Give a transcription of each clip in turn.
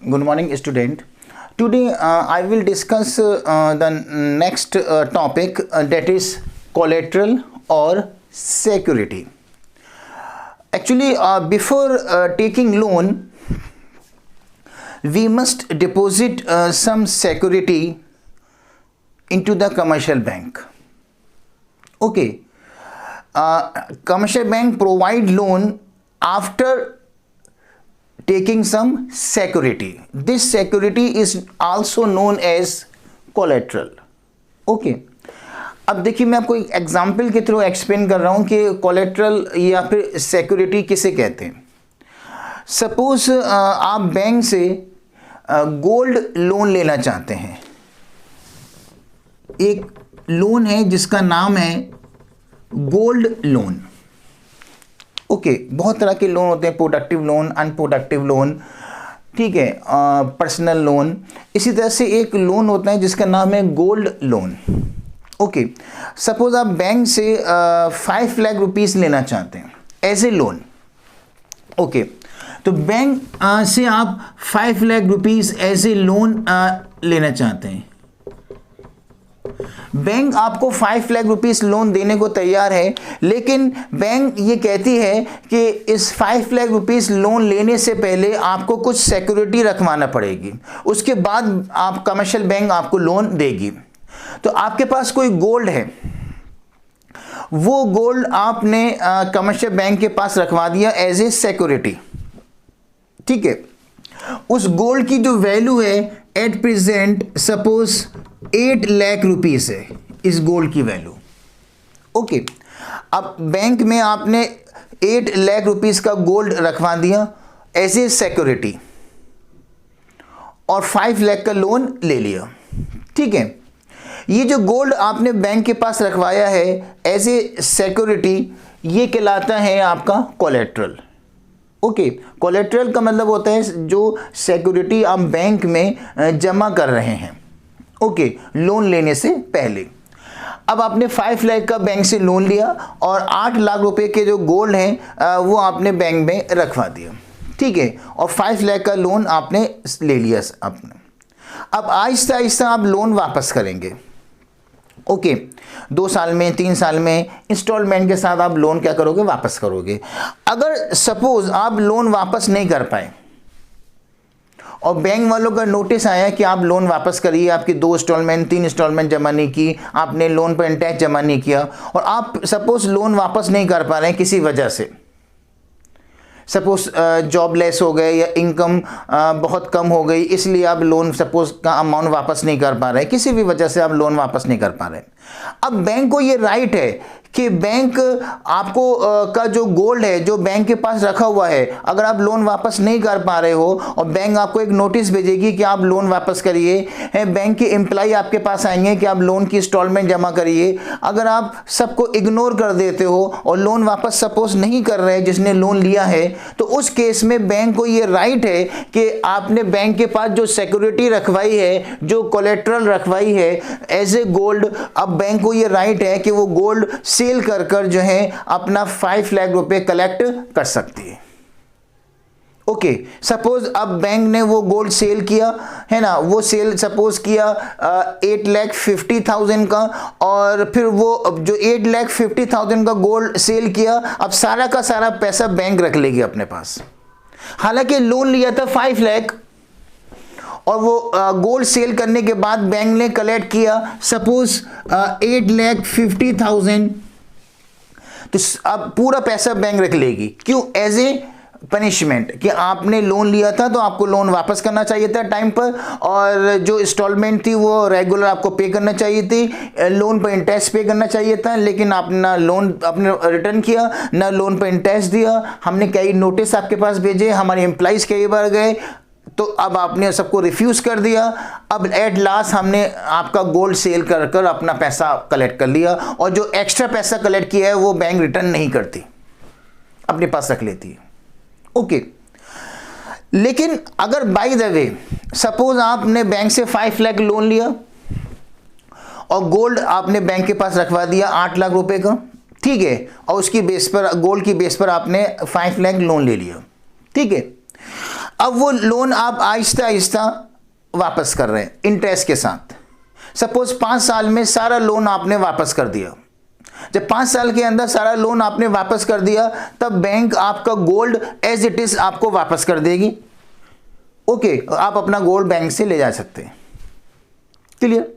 Good morning, student. Today I will discuss the next topic that is collateral or security. Actually, before taking loan, we must deposit some security into the commercial bank. Okay. Commercial bank provide loan after taking some security. This security is also known as collateral. Okay. अब देखिए मैं आपको एक example के through explain कर रहा हूँ कि कोलेट्रल या फिर सिक्योरिटी किसे कहते हैं. सपोज आप बैंक से गोल्ड लोन लेना चाहते हैं. एक लोन है जिसका नाम है गोल्ड लोन. ओके, बहुत तरह के लोन होते हैं, प्रोडक्टिव लोन, अनप्रोडक्टिव लोन, ठीक है, पर्सनल लोन. इसी तरह से एक लोन होता है जिसका नाम है गोल्ड लोन. ओके, सपोज आप बैंक से 5 लाख रुपीस लेना चाहते हैं एज ए लोन. ओके, तो बैंक से आप 5 lakh rupees as a loan लेना चाहते हैं. बैंक आपको 5 लाख रुपीस लोन देने को तैयार है, लेकिन बैंक ये कहती है कि इस 5 लाख रुपीस लोन लेने से पहले आपको कुछ सिक्योरिटी रखवाना पड़ेगी, उसके बाद आप कमर्शियल बैंक आपको लोन देगी. तो आपके पास कोई गोल्ड है, वो गोल्ड आपने कमर्शियल बैंक के पास रखवा दिया एज ए सिक्योरिटी. ठीक है, उस गोल्ड की जो वैल्यू है at present suppose 8 lakh rupees है इस गोल्ड की वैल्यू. ओके, अब बैंक में आपने 8 लाख रुपीस का गोल्ड रखवा दिया एज ए सिक्योरिटी और 5 लाख का लोन ले लिया. ठीक है, ये जो गोल्ड आपने बैंक के पास रखवाया है एज ए सिक्योरिटी, ये कहलाता है आपका कोलेट्रल. ओके, कोलेट्रल का मतलब होता है जो सिक्योरिटी आप बैंक में जमा कर रहे हैं. ओके, लोन लेने से पहले. अब आपने 5 लाख का बैंक से लोन लिया और 8 लाख रुपए के जो गोल्ड हैं वो आपने बैंक में रखवा दिया. ठीक है, और 5 लाख का लोन आपने ले लिया आपने. अब आहिस्ता आहिस्ता आप लोन वापस करेंगे. ओके, 2 साल में, 3 साल में इंस्टॉलमेंट के साथ आप लोन क्या करोगे, वापस करोगे. अगर सपोज आप लोन वापस नहीं कर पाए और बैंक वालों का नोटिस आया कि आप लोन वापस करिए, आपकी 2 इंस्टॉलमेंट 3 इंस्टॉलमेंट जमा नहीं की, आपने लोन पर इंटरेस्ट जमा नहीं किया और आप सपोज लोन वापस नहीं कर पा रहे हैं किसी वजह से, सपोज जॉबलेस हो गए या इनकम बहुत कम हो गई, इसलिए आप लोन सपोज का अमाउंट वापस नहीं कर पा रहे हैं, किसी भी वजह से आप लोन वापस नहीं कर पा रहे हैं. अब बैंक को ये राइट है कि बैंक आपको का जो गोल्ड है जो बैंक के पास रखा हुआ है, अगर आप लोन वापस नहीं कर पा रहे हो और बैंक आपको एक नोटिस भेजेगी कि आप लोन वापस करिए, बैंक के एम्प्लॉय आपके पास आएंगे कि आप लोन की इंस्टॉलमेंट जमा करिए. अगर आप सबको इग्नोर कर देते हो और लोन वापस सपोज नहीं कर रहे जिसने लोन लिया है, तो उस केस में बैंक को ये राइट है कि आपने बैंक के पास जो सिक्योरिटी रखवाई है, जो कोलेट्रल रखवाई है एज ए गोल्ड, अब बैंक को ये राइट है कि वो गोल्ड सेल कर कर जो है अपना 5 लाख रुपए कलेक्ट कर सकती है. ओके, सपोज अब बैंक ने वो गोल्ड सेल किया है ना, वो सेल सपोज किया 8,50,000 का, और फिर वो जो 8,50,000 का गोल्ड सेल किया, अब सारा का सारा पैसा बैंक रख लेगी अपने पास. हालांकि लोन लिया था 5 लाख और वो गोल्ड सेल करने के बाद बैंक ने कलेक्ट किया सपोज 8,50,000, तो अब पूरा पैसा बैंक रख लेगी. क्यों? एज ए पनिशमेंट कि आपने लोन लिया था तो आपको लोन वापस करना चाहिए था टाइम पर, और जो इंस्टॉलमेंट थी वो रेगुलर आपको पे करना चाहिए थी, लोन पर इंटरेस्ट पे करना चाहिए था, लेकिन आपने ना लोन आपने रिटर्न किया ना लोन पर इंटरेस्ट दिया. हमने कई नोटिस आपके पास भेजे, हमारे एम्प्लॉइज कई बार गए, तो अब आपने सबको रिफ्यूज कर दिया. अब एट लास्ट हमने आपका गोल्ड सेल कर कर अपना पैसा कलेक्ट कर लिया, और जो एक्स्ट्रा पैसा कलेक्ट किया है वो बैंक रिटर्न नहीं करती, अपने पास रख लेती है. ओके, लेकिन अगर बाय द वे सपोज आपने बैंक से 5 लाख लोन लिया और गोल्ड आपने बैंक के पास रखवा दिया 8 लाख रुपए का, ठीक है, और उसकी बेस पर गोल्ड की बेस पर आपने 5 लाख लोन ले लिया, ठीक है. अब वो लोन आप आहिस्ता आहिस्ता वापस कर रहे हैं इंटरेस्ट के साथ। सपोज 5 साल में सारा लोन आपने वापस कर दिया। जब 5 साल के अंदर सारा लोन आपने वापस कर दिया, तब बैंक आपका गोल्ड एज इट इज आपको वापस कर देगी। ओके, आप अपना गोल्ड बैंक से ले जा सकते हैं। क्लियर?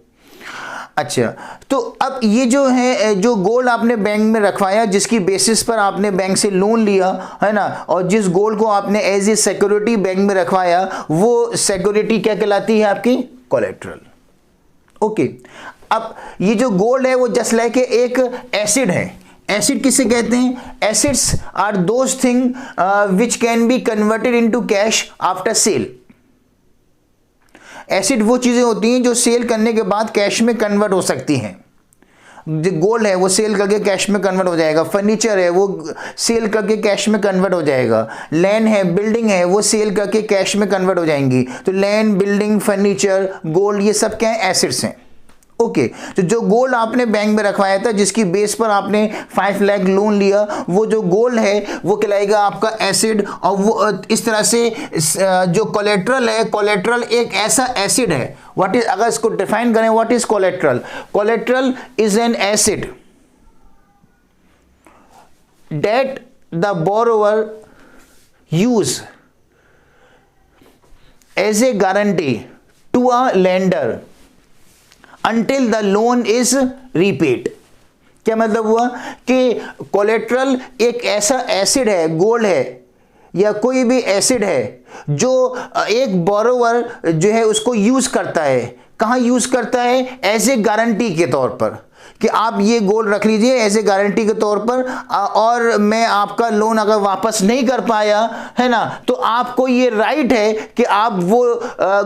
अच्छा, तो अब ये जो है, जो गोल्ड आपने बैंक में रखवाया, जिसकी बेसिस पर आपने बैंक से लोन लिया है ना, और जिस गोल्ड को आपने एज ए सिक्योरिटी बैंक में रखवाया, वो सिक्योरिटी क्या कहलाती है? आपकी कोलेट्रल। ओके, अब ये जो गोल्ड है वो जस्ट लाइक एक एसिड है। एसिड किसे कहते हैं? Assets are those thing which can be converted into cash after sale. Asset वो चीजें होती हैं जो सेल करने के बाद कैश में कन्वर्ट हो सकती हैं। जो गोल्ड है वो सेल करके कैश में कन्वर्ट हो जाएगा, फर्नीचर है वो सेल करके कैश में कन्वर्ट हो जाएगा, लैंड है, बिल्डिंग है, वो सेल करके कैश में कन्वर्ट हो जाएंगी। तो लैंड, बिल्डिंग, फर्नीचर, गोल्ड, ये सब क्या है? एसिड्स हैं। ओके, तो जो गोल्ड आपने बैंक में रखवाया था, जिसकी बेस पर आपने 5 लाख लोन लिया, वो जो गोल्ड है वो कहलाएगा आपका एसिड। और वो इस तरह से जो कोलेट्रल है, कोलेट्रल एक ऐसा एसिड है। व्हाट इज, अगर इसको डिफाइन करें, what is collateral? Collateral is an asset that the borrower use as a guarantee to a lender until the loan is repaid। क्या मतलब हुआ कि कोलेट्रल एक ऐसा एसिड है, गोल्ड है या कोई भी एसिड है, जो एक बोरोवर जो है उसको यूज करता है। कहाँ यूज करता है? एज ए गारंटी के तौर पर, कि आप ये गोल्ड रख लीजिए एज ए गारंटी के तौर पर, और मैं आपका लोन अगर वापस नहीं कर पाया है ना, तो आपको ये राइट है कि आप वो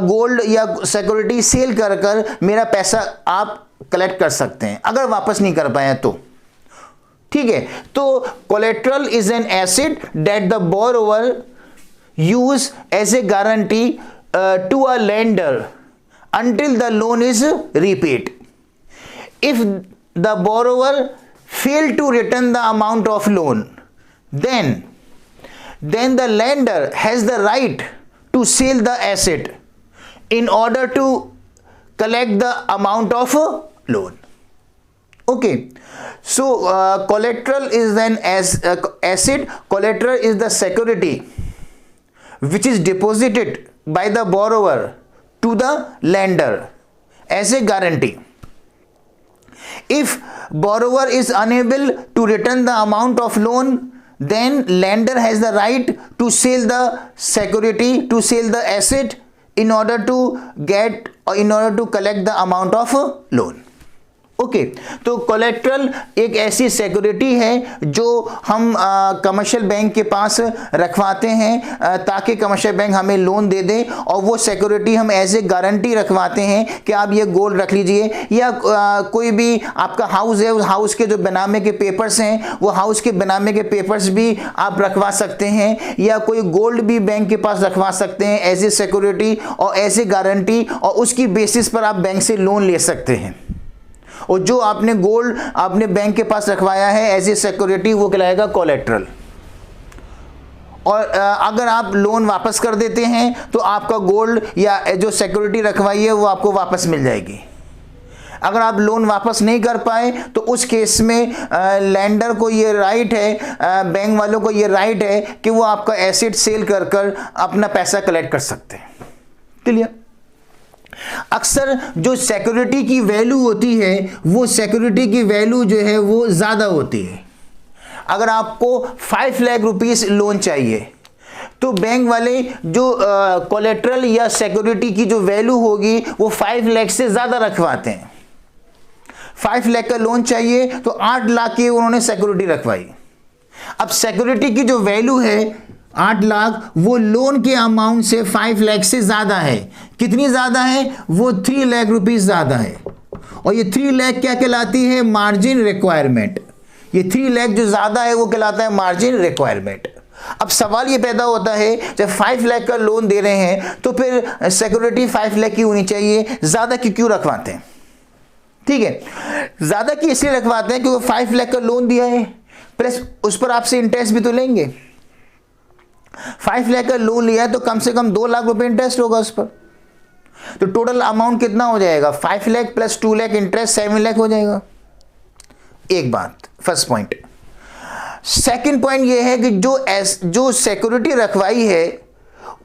गोल्ड या सिक्योरिटी सेल कर कर मेरा पैसा आप कलेक्ट कर सकते हैं, अगर वापस नहीं कर पाए तो। ठीक है, तो collateral is an asset that the borrower use as a guarantee to a lender until the loan is repaid. If the borrower failed to return the amount of loan, then the lender has the right to sell the asset in order to collect the amount of loan. Okay, so collateral is then as asset. Collateral is the security which is deposited by the borrower to the lender as a guarantee. If borrower is unable to return the amount of loan, then lender has the right to sell the security, to sell the asset in order to get or in order to collect the amount of loan. Okay, तो collateral एक ऐसी security है जो हम commercial bank के पास रखवाते हैं, ताकि commercial bank हमें लोन दे दे, और वो सिक्योरिटी हम एज ए गारंटी रखवाते हैं कि आप ये गोल्ड रख लीजिए, या कोई भी आपका हाउस है, उस हाउस के जो बनामे के पेपर्स हैं, वो हाउस के बनामे के पेपर्स भी आप रखवा सकते हैं, या कोई गोल्ड भी बैंक के पास रखवा सकते हैं एज ए सिक्योरिटी और एज ए गारंटी, और उसकी बेसिस पर आप बैंक से लोन ले सकते हैं। और जो आपने गोल्ड आपने बैंक के पास रखवाया है एज ए सिक्योरिटी, वो कहलाएगा कोलेट्रल। और अगर आप लोन वापस कर देते हैं तो आपका गोल्ड या जो सिक्योरिटी रखवाई है वो आपको वापस मिल जाएगी। अगर आप लोन वापस नहीं कर पाए तो उस केस में लैंडर को ये राइट है, बैंक वालों को ये राइट है कि वो आपका एसेट सेल कर कर अपना पैसा कलेक्ट कर सकते हैं। क्लियर? अक्सर जो सिक्योरिटी की वैल्यू होती है, वो सिक्योरिटी की वैल्यू जो है वो ज़्यादा होती है। अगर आपको 5 लाख रुपीस लोन चाहिए तो बैंक वाले जो कोलेट्रल या सिक्योरिटी की जो वैल्यू होगी वो 5 लाख से ज़्यादा रखवाते हैं। 5 लाख का लोन चाहिए तो 8 लाख की उन्होंने सिक्योरिटी रखवाई। अब सिक्योरिटी की जो वैल्यू है 8 लाख, वो लोन के अमाउंट से 5 लाख से ज़्यादा है। कितनी ज़्यादा है? वो 3 लाख रुपीस ज़्यादा है। और ये 3 लाख क्या कहलाती है? Margin requirement. ये 3 लाख जो ज़्यादा है वो कहलाता है मार्जिन रिक्वायरमेंट। अब सवाल ये पैदा होता है, जब 5 लाख का लोन दे रहे हैं तो फिर सिक्योरिटी 5 लाख की होनी चाहिए, ज़्यादा की क्यों रखवाते हैं? ठीक है, ज़्यादा की इसलिए रखवाते हैं क्योंकि 5 लाख का लोन दिया है, प्लस उस पर आपसे इंटरेस्ट भी तो लेंगे। 5 लाख का लोन लिया है तो कम से कम 2 लाख रुपए इंटरेस्ट होगा उस पर, तो टोटल अमाउंट कितना हो जाएगा, 5 लाख प्लस 2 लाख इंटरेस्ट 7 लाख हो जाएगा। एक बात, फर्स्ट पॉइंट। सेकंड पॉइंट ये है कि जो सिक्योरिटी रखवाई है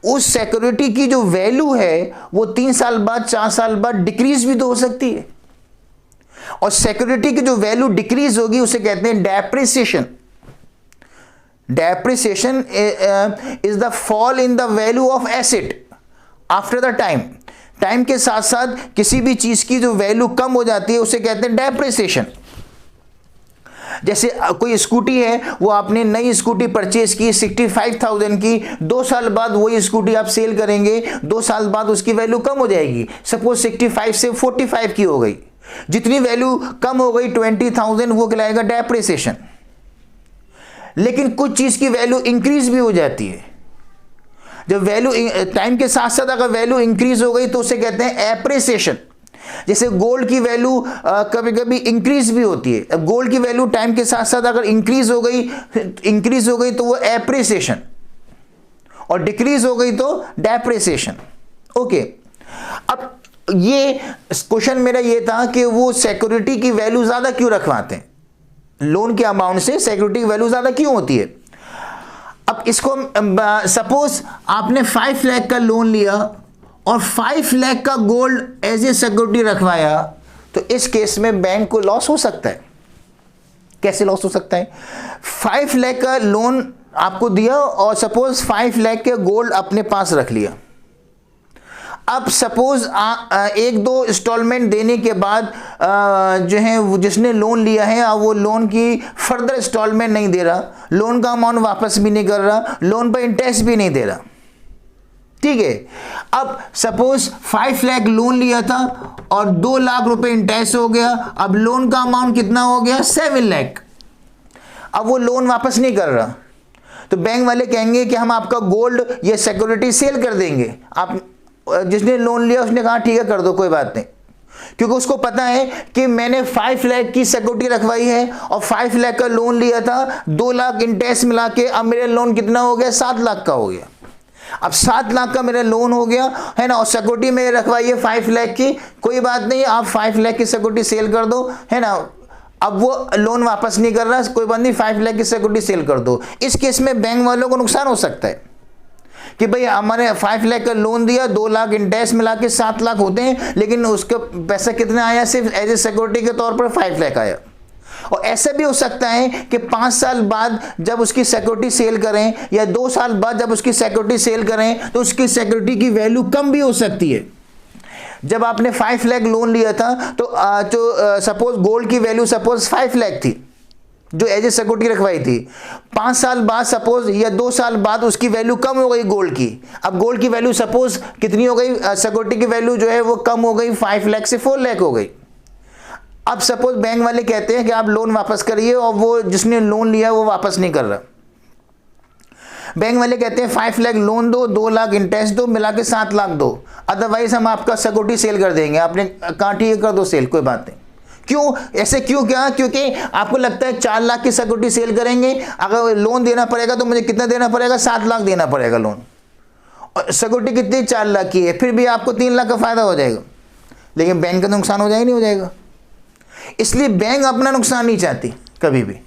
उस सिक्योरिटी की जो वैल्यू है वो 3 साल बाद 4 साल बाद डिक्रीज भी तो हो सकती है, और सिक्योरिटी की जो वैल्यू डिक्रीज होगी उसे कहते हैं depreciation. Depreciation is the fall in the value of asset after the time. Time के साथ साथ किसी भी चीज की जो वैल्यू कम हो जाती है उसे कहते हैं डेप्रिसिएशन। जैसे कोई स्कूटी है, वो आपने नई स्कूटी परचेज की 65,000 की, 2 साल बाद वही स्कूटी आप सेल करेंगे, 2 साल बाद उसकी वैल्यू कम हो जाएगी, सपोज 65 से 45 की हो गई, जितनी वैल्यू कम हो गई 20,000 वो कहलाएगा डेप्रिसिएशन। लेकिन कुछ चीज की वैल्यू इंक्रीज भी हो जाती है, जब वैल्यू टाइम के साथ साथ अगर वैल्यू इंक्रीज हो गई तो उसे कहते हैं एप्रिसिएशन। जैसे गोल्ड की वैल्यू कभी कभी इंक्रीज भी होती है, अब गोल्ड की वैल्यू टाइम के साथ साथ अगर इंक्रीज हो गई तो वो एप्रिसिएशन, और डिक्रीज हो गई तो डेप्रिसिएशन। ओके, अब ये क्वेश्चन मेरा ये था कि वो सिक्योरिटी की वैल्यू ज्यादा क्यों रखवाते हैं, लोन के अमाउंट से सिक्योरिटी की वैल्यू ज्यादा क्यों होती है। अब इसको सपोज आपने 5 लाख का लोन लिया और 5 लाख का गोल्ड एज ए सिक्योरिटी रखवाया, तो इस केस में बैंक को लॉस हो सकता है। कैसे लॉस हो सकता है, 5 लाख का लोन आपको दिया और सपोज 5 लाख के गोल्ड अपने पास रख लिया। अब सपोज 1-2 इंस्टॉलमेंट देने के बाद जो है जिसने लोन लिया है वो लोन की फर्दर इंस्टॉलमेंट नहीं दे रहा, लोन का अमाउंट वापस भी नहीं कर रहा, लोन पर इंटरेस्ट भी नहीं दे रहा, ठीक है। अब सपोज 5 लाख लोन लिया था और 2 लाख रुपए इंटरेस्ट हो गया, अब लोन का अमाउंट कितना हो गया, 7 लाख। अब वो लोन वापस नहीं कर रहा, तो बैंक वाले कहेंगे कि हम आपका गोल्ड ये सिक्योरिटी सेल कर देंगे। आप जिसने लोन लिया उसने कहा ठीक है कर दो, कोई बात नहीं, क्योंकि उसको पता है कि मैंने 5 लाख की सिक्योरिटी रखवाई है और 5 लाख का लोन लिया था, 2 लाख इंटरेस्ट मिला के अब मेरा लोन कितना हो गया, 7 लाख का हो गया। अब 7 लाख का मेरा लोन हो गया है ना, और सिक्योरिटी में रखवाई है 5 लाख की, कोई बात नहीं, आप 5 लाख की सिक्योरिटी सेल कर दो, है ना। अब वो लोन वापस नहीं कर रहा, कोई बात नहीं, 5 लाख की सिक्योरिटी सेल कर दो। इस केस में बैंक वालों को नुकसान हो सकता है कि भाई हमारे 5 लाख का लोन दिया, 2 लाख इंटरेस्ट मिला के 7 लाख होते हैं, लेकिन उसका पैसा कितना आया, सिर्फ एज ए सिक्योरिटी के तौर पर 5 लाख आया। और ऐसा भी हो सकता है कि 5 साल बाद जब उसकी सिक्योरिटी सेल करें या 2 साल बाद जब उसकी सिक्योरिटी सेल करें तो उसकी सिक्योरिटी की वैल्यू कम भी हो सकती है। जब आपने 5 लाख लोन लिया था तो सपोज गोल्ड की वैल्यू सपोज 5 लाख थी जो एज ए सिक्योरिटी रखवाई थी, 5 साल बाद सपोज या 2 साल बाद उसकी वैल्यू कम हो गई गोल्ड की। अब गोल्ड की वैल्यू सपोज कितनी हो गई, सिक्योरिटी की वैल्यू जो है वो कम हो गई, 5 लाख से 4 लाख हो गई। अब सपोज बैंक वाले कहते हैं कि आप लोन वापस करिए, और वो जिसने लोन लिया वो वापस नहीं कर रहा। बैंक वाले कहते हैं 5 लाख लोन दो, 2 लाख इंटरेस्ट दो, मिला के 7 लाख दो, अदरवाइज हम आपका सिक्योरिटी सेल कर देंगे। आपने कहा ठीक है कर दो सेल, कोई बात नहीं। क्यों ऐसे, क्यों क्या, क्योंकि आपको लगता है 4 लाख की सिक्योरिटी सेल करेंगे, अगर लोन देना पड़ेगा तो मुझे कितना देना पड़ेगा, 7 लाख देना पड़ेगा लोन, और सिक्योरिटी कितनी 4 लाख की है, फिर भी आपको 3 लाख का फायदा हो जाएगा, लेकिन बैंक का नुकसान हो जाएगा नहीं हो जाएगा। इसलिए बैंक अपना नुकसान नहीं चाहती कभी भी।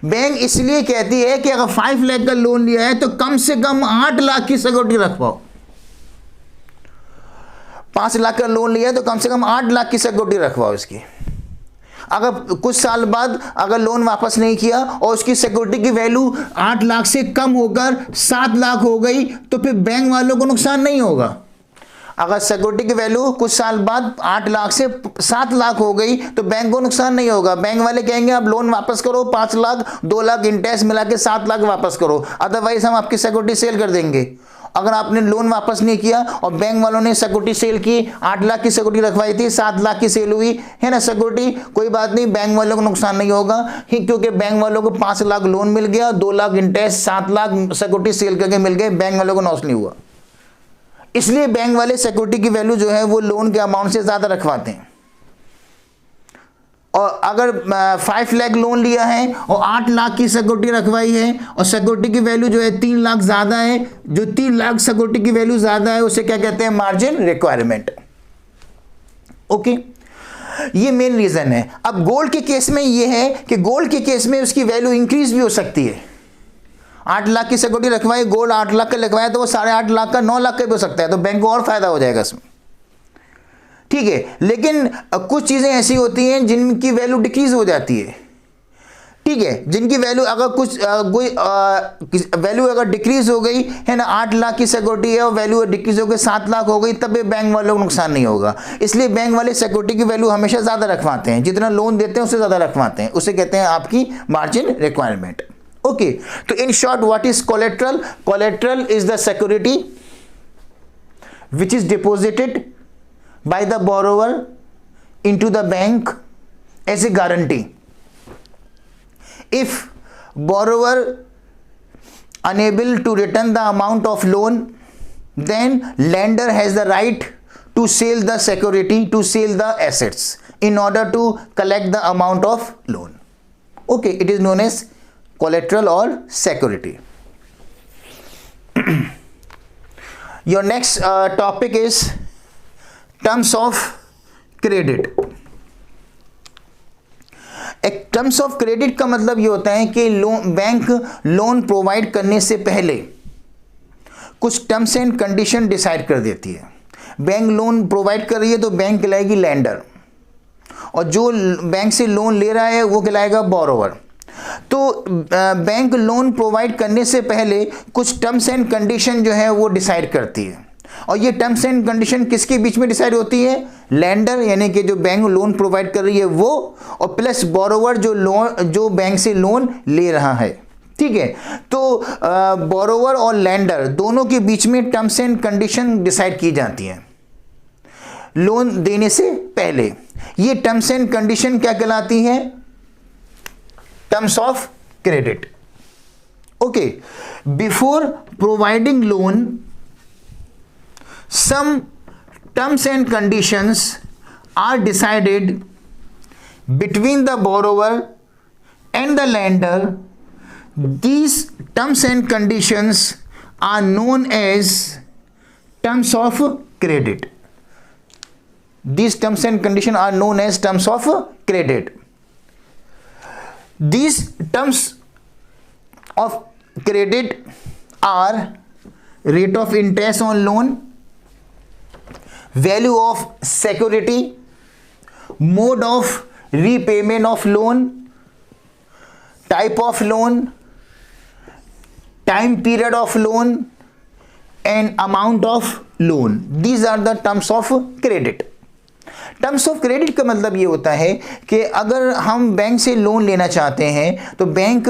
बैंक इसलिए कहती है कि अगर 5 लाख का लोन लिया है तो कम से कम 8 लाख की सिक्योरिटी रखवाओ। 5 लाख का लोन लिया है तो कम से कम 8 लाख की सिक्योरिटी रखवाओ इसकी। अगर कुछ साल बाद अगर लोन वापस नहीं किया और उसकी सिक्योरिटी की वैल्यू 8 लाख से कम होकर 7 लाख हो गई तो फिर बैंक वालों को नुकसान नहीं होगा। अगर सिक्योरिटी की वैल्यू कुछ साल बाद 8 लाख से 7 लाख हो गई तो बैंक को नुकसान नहीं होगा। बैंक वाले कहेंगे आप लोन वापस करो, 5 लाख 2 लाख इंटरेस्ट मिला के 7 लाख वापस करो, अदरवाइज हम आपकी सिक्योरिटी सेल कर देंगे। अगर आपने लोन वापस नहीं किया और बैंक वालों ने सिक्योरिटी सेल की, 8 लाख की सिक्योरिटी रखवाई थी, 7 लाख की सेल हुई है ना सिक्योरिटी, कोई बात नहीं, बैंक वालों को नुकसान नहीं होगा, क्योंकि बैंक वालों को 5 लाख लोन मिल गया, 2 lakh interest, 7 lakh security sale करके मिल गए, बैंक वालों को लॉस नहीं हुआ। इसलिए बैंक वाले सिक्योरिटी की वैल्यू जो है वो लोन के अमाउंट से ज्यादा रखवाते हैं। और अगर 5 लाख लोन लिया है और 8 लाख की सिक्योरिटी रखवाई है और सिक्योरिटी की वैल्यू जो है 3 लाख ज़्यादा है, जो 3 लाख सिक्योरिटी की वैल्यू ज़्यादा है उसे क्या कहते हैं? Margin requirement. ओके, ये मेन रीज़न है। अब गोल्ड के केस में ये है कि गोल्ड के केस में उसकी वैल्यू इंक्रीज भी हो सकती है। 8 लाख की सिक्योरिटी रखवाई, गोल्ड 8 लाख का लगवाया तो वो 8.5 लाख का 9 लाख का भी हो सकता है, तो बैंक को और फायदा हो जाएगा इसमें। ठीक है, लेकिन कुछ चीज़ें ऐसी होती हैं जिनकी वैल्यू डिक्रीज हो जाती है। ठीक है, जिनकी वैल्यू अगर कुछ कोई वैल्यू अगर डिक्रीज हो गई है ना, 8 लाख की सिक्योरिटी है और वैल्यू डिक्रीज हो गई 7 लाख हो गई, तब भी बैंक वालों को नुकसान नहीं होगा। इसलिए बैंक वाले सिक्योरिटी की वैल्यू हमेशा ज़्यादा रखवाते हैं, जितना लोन देते हैं उससे ज़्यादा रखवाते हैं, उसे कहते हैं आपकी मार्जिन रिक्वायरमेंट। ओके, तो in short what is collateral? Collateral is the security which is deposited by the borrower into the bank as a guarantee. If borrower unable to return the amount of loan, then lender has the right to sell the security, to sell the assets in order to collect the amount of loan. Okay, it is known as collateral or security. Your next topic is terms of credit. एक terms of credit का मतलब ये होता है कि bank loan provide करने से पहले कुछ टर्म्स एंड कंडीशन डिसाइड कर देती है। बैंक लोन प्रोवाइड कर रही है तो बैंक कहलाएगी लैंडर, और जो बैंक से लोन ले रहा है वो कहलाएगा बोरोवर। तो बैंक लोन प्रोवाइड करने से पहले कुछ टर्म्स एंड कंडीशन जो है वो डिसाइड करती है, और ये टर्म्स एंड कंडीशन किसके बीच में डिसाइड होती है? लैंडर यानी कि जो बैंक लोन प्रोवाइड कर रही है वो, और प्लस बोरोवर जो बैंक से लोन ले रहा है। ठीक है, तो बोरोवर और लैंडर दोनों के बीच में टर्म्स एंड कंडीशन डिसाइड की जाती हैं लोन देने से पहले। ये टर्म्स एंड कंडीशन क्या कहलाती हैं? Terms of credit. Okay, before providing loan, some terms and conditions are decided between the borrower and the lender. These terms and conditions are known as terms of credit. These terms and conditions are known as terms of credit. These terms of credit are rate of interest on loan, value of security, mode of repayment of loan, type of loan, time period of loan, and amount of loan. These are the terms of credit. Terms of credit का मतलब ये होता है कि अगर हम bank से loan लेना चाहते हैं तो बैंक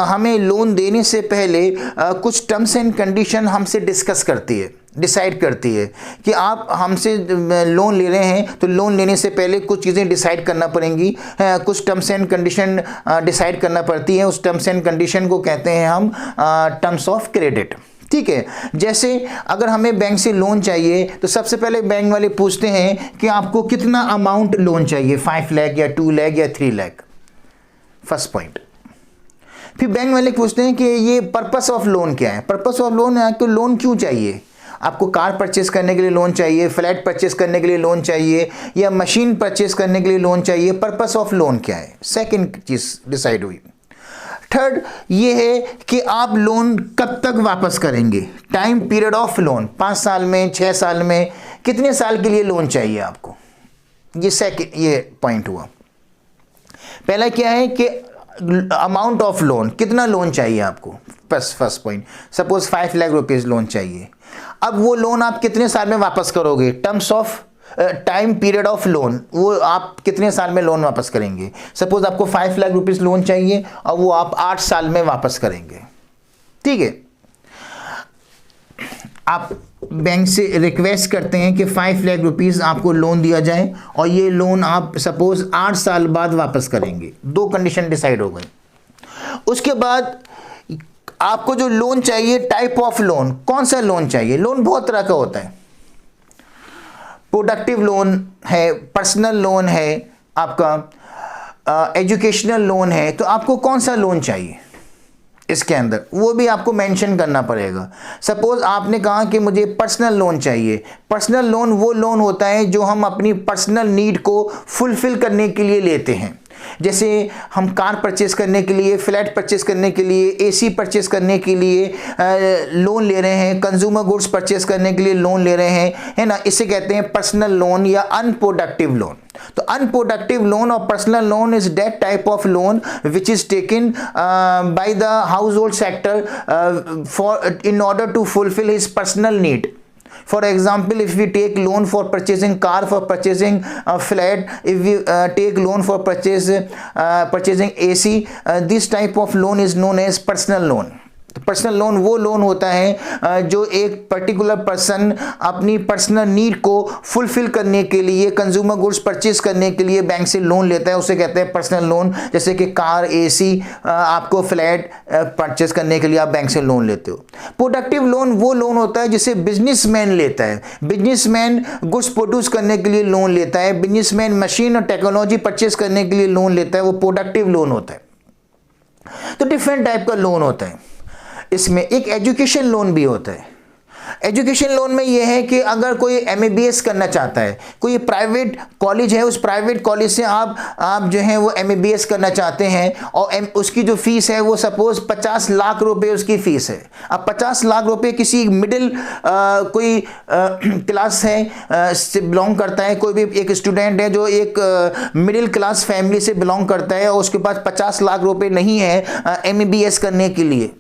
हमें लोन देने से पहले कुछ टर्म्स एंड कंडीशन हमसे डिस्कस करती है, डिसाइड करती है कि आप हमसे लोन ले रहे हैं तो लोन लेने से पहले कुछ चीज़ें डिसाइड करना पड़ेंगी, कुछ टर्म्स एंड कंडीशन डिसाइड करना पड़ती है। उस टर्म्स एंड कंडीशन को कहते हैं हम टर्म्स ऑफ क्रेडिट। ठीक है, जैसे अगर हमें बैंक से लोन चाहिए तो सबसे पहले बैंक वाले पूछते हैं कि आपको कितना अमाउंट लोन चाहिए, 5 लाख या 2 लाख या 3 लाख, फर्स्ट पॉइंट। फिर बैंक वाले पूछते हैं कि ये पर्पस ऑफ लोन क्या है। पर्पस ऑफ लोन है आपको लोन क्यों चाहिए, आपको कार परचेस करने के लिए लोन चाहिए, फ्लैट परचेस करने के लिए लोन चाहिए, या मशीन परचेस करने के लिए लोन चाहिए, पर्पस ऑफ लोन क्या है, सेकेंड चीज़ डिसाइड हुई। थर्ड ये है कि आप लोन कब तक वापस करेंगे, टाइम पीरियड ऑफ लोन, 5 साल में, 6 साल में, कितने साल के लिए लोन चाहिए आपको, ये पॉइंट हुआ। पहला क्या है कि अमाउंट ऑफ लोन, कितना लोन चाहिए आपको, first point. Suppose 5 lakh rupees loan चाहिए, अब वो लोन आप कितने साल में वापस करोगे, terms of time period of loan, वो आप कितने साल में लोन वापस करेंगे। सपोज आपको 5 लाख रुपीज़ लोन चाहिए और वो आप 8 साल में वापस करेंगे। ठीक है, आप बैंक से रिक्वेस्ट करते हैं कि 5 लाख रुपीज़ आपको लोन दिया जाए और ये लोन आप सपोज 8 साल बाद वापस करेंगे। 2 कंडीशन डिसाइड हो गई। उसके बाद आपको जो लोन चाहिए, टाइप ऑफ लोन, कौन सा लोन चाहिए। लोन बहुत तरह का होता है, प्रोडक्टिव लोन है, पर्सनल लोन है आपका, एजुकेशनल लोन है, तो आपको कौन सा लोन चाहिए इसके अंदर, वो भी आपको मेंशन करना पड़ेगा। सपोज आपने कहा कि मुझे पर्सनल लोन चाहिए। पर्सनल लोन वो लोन होता है जो हम अपनी पर्सनल नीड को फुलफिल करने के लिए लेते हैं। जैसे हम कार परचेस करने के लिए, फ्लैट परचेस करने के लिए, एसी परचेस करने के लिए लोन ले रहे हैं, कंज्यूमर गुड्स परचेस करने के लिए लोन ले रहे हैं, है ना। इसे कहते हैं पर्सनल लोन या अनप्रोडक्टिव लोन। तो अनप्रोडक्टिव लोन और personal loan is that type of loan which is taken by the household sector for in order to fulfil his personal need. For example, if we take loan for purchasing car, for purchasing a flat, if we take loan for purchasing AC, this type of loan is known as personal loan. तो personal loan वो loan होता है जो एक particular person अपनी personal need को fulfil करने के लिए, कंज्यूमर गुड्स परचेज करने के लिए बैंक से लोन लेता है, उसे कहते हैं पर्सनल लोन। जैसे कि कार, एसी, आपको फ्लैट परचेज करने के लिए आप बैंक से लोन लेते हो। प्रोडक्टिव लोन वो लोन होता है जिसे बिजनेसमैन लेता है। बिजनेसमैन गुड्स प्रोड्यूस करने के लिए लोन लेता है, बिजनेसमैन मशीन और टेक्नोलॉजी परचेज करने के लिए लोन लेता है, वो प्रोडक्टिव लोन होता है। तो डिफरेंट टाइप का लोन होता है। इसमें एक एजुकेशन लोन भी होता है। एजुकेशन लोन में यह है कि अगर कोई एमबीबीएस करना चाहता है, कोई प्राइवेट कॉलेज है, उस प्राइवेट कॉलेज से आप जो है वो एमबीबीएस करना चाहते हैं और उसकी जो फीस है वो सपोज 50 लाख रुपए उसकी फीस है। अब 50 लाख रुपए किसी मिडिल कोई क्लास है से बिलोंग करता है, कोई भी एक स्टूडेंट है जो एक मिडिल क्लास फैमिली से बिलोंग करता है और उसके पास 50 लाख रुपए नहीं है एमबीबीएस करने के लिए,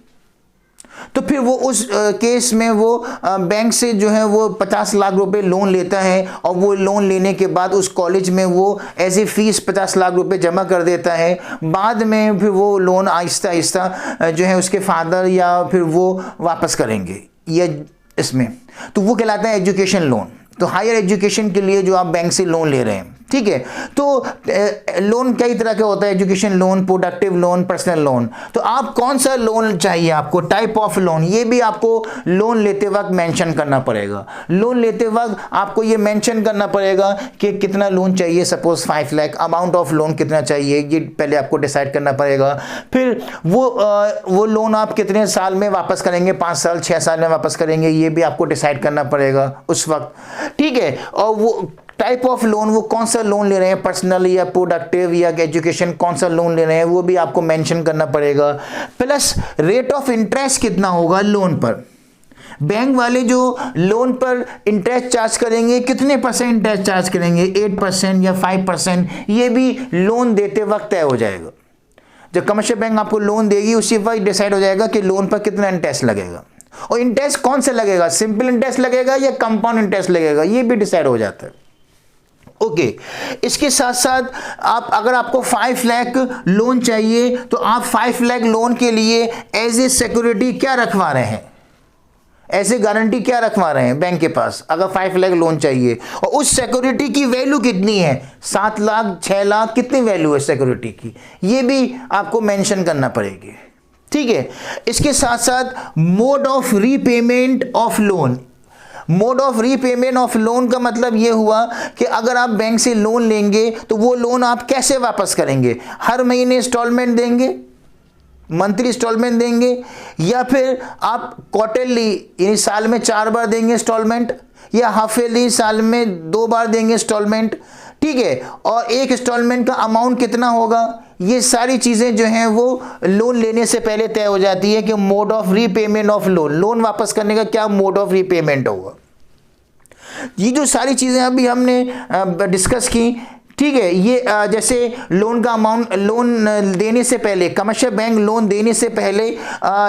तो फिर वो उस केस में वो बैंक से जो है वो 50 लाख रुपए लोन लेता है और वो लोन लेने के बाद उस कॉलेज में वो एज ए फीस 50 लाख रुपए जमा कर देता है। बाद में फिर वो लोन आहिस्ता आहिस्ता जो है उसके फादर या फिर वो वापस करेंगे या इसमें, तो वो कहलाता है एजुकेशन लोन। तो हायर एजुकेशन के लिए जो आप बैंक से लोन ले रहे हैं, ठीक है। तो लोन कई तरह के होता है, education loan, productive loan, personal loan. तो आप कौन सा लोन चाहिए, आपको टाइप ऑफ लोन, ये भी आपको लोन लेते वक्त मेंशन करना पड़ेगा। लोन लेते वक्त आपको ये मेंशन करना पड़ेगा कि कितना लोन चाहिए। Suppose 5 lakh, amount of loan कितना चाहिए ये पहले आपको डिसाइड करना पड़ेगा। फिर वो लोन आप कितने साल में वापस करेंगे, 5 साल, 6 साल में वापस करेंगे, ये भी आपको डिसाइड करना पड़ेगा उस वक्त, ठीक है। और वो टाइप ऑफ लोन, वो कौन सा लोन ले रहे हैं, पर्सनल या प्रोडक्टिव या एजुकेशन, कौन सा लोन ले रहे हैं वो भी आपको मेंशन करना पड़ेगा। प्लस रेट ऑफ इंटरेस्ट कितना होगा लोन पर। बैंक वाले जो लोन पर इंटरेस्ट चार्ज करेंगे, कितने परसेंट इंटरेस्ट चार्ज करेंगे, 8% या 5%, ये भी लोन देते वक्त तय हो जाएगा। जब कमर्शियल बैंक आपको लोन देगी उसी वक्त डिसाइड हो जाएगा कि लोन पर कितना इंटरेस्ट लगेगा, और इंटरेस्ट कौन सा लगेगा, सिंपल इंटरेस्ट लगेगा या कंपाउंड इंटरेस्ट लगेगा, ये भी डिसाइड हो जाता है। ओके, इसके साथ साथ आप अगर आपको 5 लाख लोन चाहिए तो आप 5 लाख लोन के लिए एज ए सिक्योरिटी क्या रखवा रहे हैं, ऐसे गारंटी क्या रखवा रहे हैं बैंक के पास अगर 5 लाख लोन चाहिए, और उस सिक्योरिटी की वैल्यू कितनी है, 7 लाख, 6 लाख, कितनी वैल्यू है सिक्योरिटी की, ये भी आपको मेंशन करना पड़ेगी, ठीक है। इसके साथ साथ mode of repayment of loan. Mode of repayment of loan का मतलब यह हुआ कि अगर आप बैंक से लोन लेंगे तो वो लोन आप कैसे वापस करेंगे, हर महीने इंस्टॉलमेंट देंगे, मंथली इंस्टॉलमेंट देंगे, या फिर आप क्वार्टरली यानी साल में 4 बार देंगे इंस्टॉलमेंट, या हाफ ईयरली साल में 2 बार देंगे इंस्टॉलमेंट, ठीक है। और एक इंस्टॉलमेंट का अमाउंट कितना होगा, ये सारी चीज़ें जो हैं वो लोन लेने से पहले तय हो जाती है कि mode of repayment of loan, loan वापस करने का क्या मोड ऑफ रीपेमेंट होगा। ये जो सारी चीज़ें अभी हमने डिस्कस की, ठीक है, ये जैसे लोन का अमाउंट, लोन देने से पहले कमर्शियल बैंक लोन देने से पहले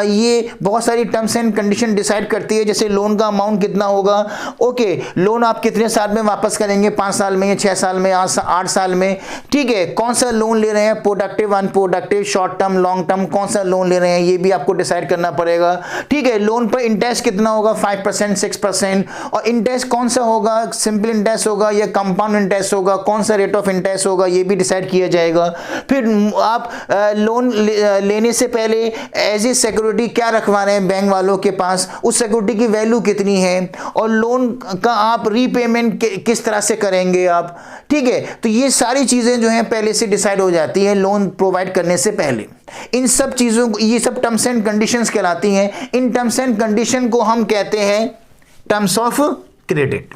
ये बहुत सारी टर्म्स एंड कंडीशन डिसाइड करती है, जैसे लोन का अमाउंट कितना होगा, ओके, लोन आप कितने साल में वापस करेंगे, 5 साल में या 6 साल में, 8 साल में, ठीक है, कौन सा लोन ले रहे हैं, productive, unproductive, short term, long term, कौन सा लोन ले रहे हैं ये भी आपको डिसाइड करना पड़ेगा, ठीक है। लोन पर इंटरेस्ट कितना होगा, 5%, 6%, और इंटरेस्ट कौन सा होगा, सिंपल इंटरेस्ट होगा या कंपाउंड इंटरेस्ट होगा, कौन सा रेट ऑफ इंटरेस्ट होगा ये भी डिसाइड किया जाएगा। फिर आप लोन लेने से पहले एज ए सिक्योरिटी क्या रखवा रहे हैं बैंक वालों के पास, उस सिक्योरिटी की वैल्यू कितनी है, और लोन का आप रीपेमेंट किस तरह से करेंगे आप, ठीक है। तो ये सारी चीज़ें जो हैं पहले से डिसाइड हो जाती हैं लोन प्रोवाइड करने से पहले। इन सब चीज़ों को, ये सब टर्म्स एंड कंडीशंस कहलाती हैं। इन टर्म्स एंड कंडीशन को हम कहते हैं terms of credit.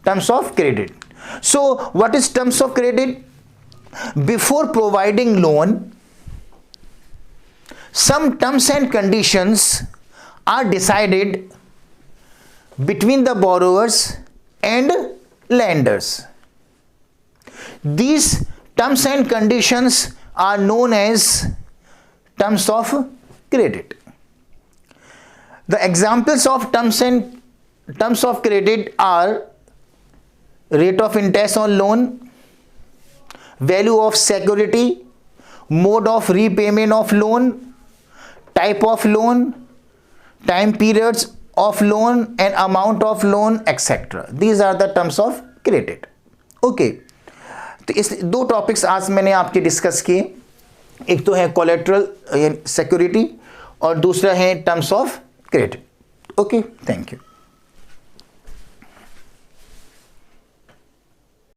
Terms of credit. So what is terms of credit? Before providing loan, some terms and conditions are decided between the borrowers and lenders. These terms and conditions are known as terms of credit. The examples of terms of credit are rate of interest on loan, value of security, mode of repayment of loan, type of loan, time periods of loan and amount of loan, etc. These are the terms of credit. Okay. तो इस दो topics आज मैंने आपके discuss किए। एक तो है कोलेटरल सिक्योरिटी और दूसरा है terms of credit. Okay, thank you.